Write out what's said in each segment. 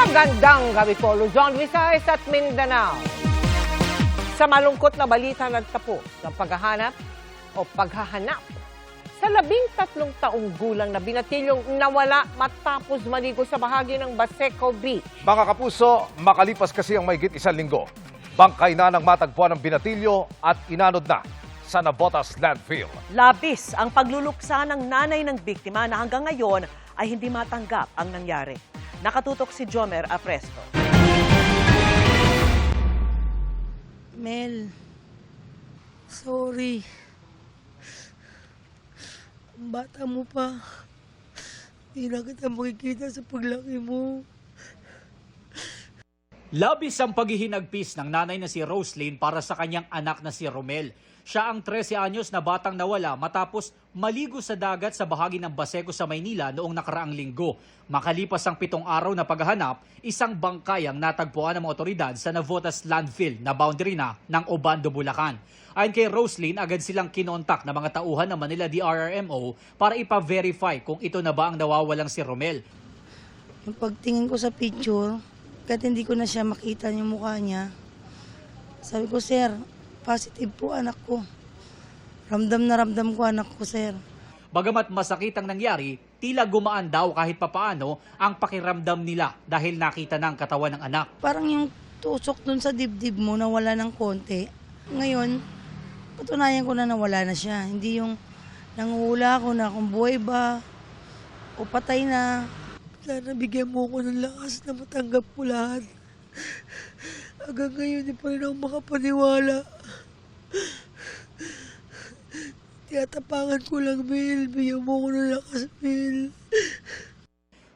Magandang gabi po, Luzon, Visayas at Mindanao. Sa malungkot na balita nagtapos ng paghahanap sa 13 taong gulang na binatilyong nawala matapos maligo sa bahagi ng Baseco Beach. Mga kapuso, makalipas kasi ang mahigit 1 linggo. Bangkay na ng matagpuan ng binatilyo at inanod na sa Navotas landfill. Labis ang pagluluksa ng nanay ng biktima na hanggang ngayon ay hindi matanggap ang nangyari. Nakatutok si Jomer Apresto. Mel, sorry. Ang bata mo pa. Hindi na kita makikita sa paglaki mo. Labis ang paghihinagpis ng nanay na si Roslyn para sa kanyang anak na si Romel. Siya ang 13 anyos na batang nawala matapos maligo sa dagat sa bahagi ng Baseco sa Maynila noong nakaraang linggo. Makalipas ang 7 araw na paghahanap, isang bangkay ang natagpuan ng mga otoridad sa Navotas landfill na boundary na ng Obando, Bulacan. Ayon kay Roslyn, agad silang kinontak ng mga tauhan ng Manila DRRMO para ipa-verify kung ito na ba ang nawawalang si Romel. Yung pagtingin ko sa picture, kahit hindi ko na siya makita yung mukha niya, sabi ko, sir, positive po anak ko. Ramdam na ramdam ko anak ko, sir. Bagamat masakit ang nangyari, tila gumaan daw kahit papaano ang pakiramdam nila dahil nakita ng katawan ng anak. Parang yung tusok dun sa dibdib mo na wala ng konti. Ngayon, patunayan ko na nawala na siya. Hindi yung nanguhula ko na kung buhay ba o patay na. Sana bigyan mo ko ng lakas na matanggap ko lahat. Hanggang ngayon, di pa rin ako makapaniwala. Tiyatapangan ko lang, Mel. Bigyan mo ko ng lakas, Mel.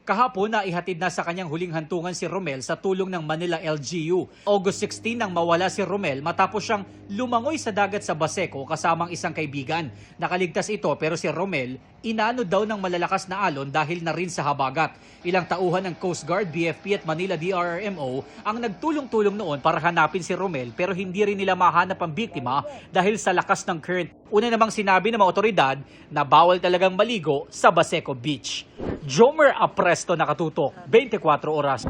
Kahapon na ihatid na sa kanyang huling hantungan si Romel sa tulong ng Manila LGU. August 16 nang mawala si Romel matapos siyang lumangoy sa dagat sa Baseco kasamang isang kaibigan. Nakaligtas ito pero si Romel inanod daw ng malalakas na alon dahil na rin sa habagat. Ilang tauhan ng Coast Guard, BFP at Manila DRRMO ang nagtulong-tulong noon para hanapin si Romel pero hindi rin nila mahanap ang biktima dahil sa lakas ng current. Una namang sinabi ng mga otoridad na bawal talagang maligo sa Baseco Beach. Jomer Apresto, nakatutok, 24 oras.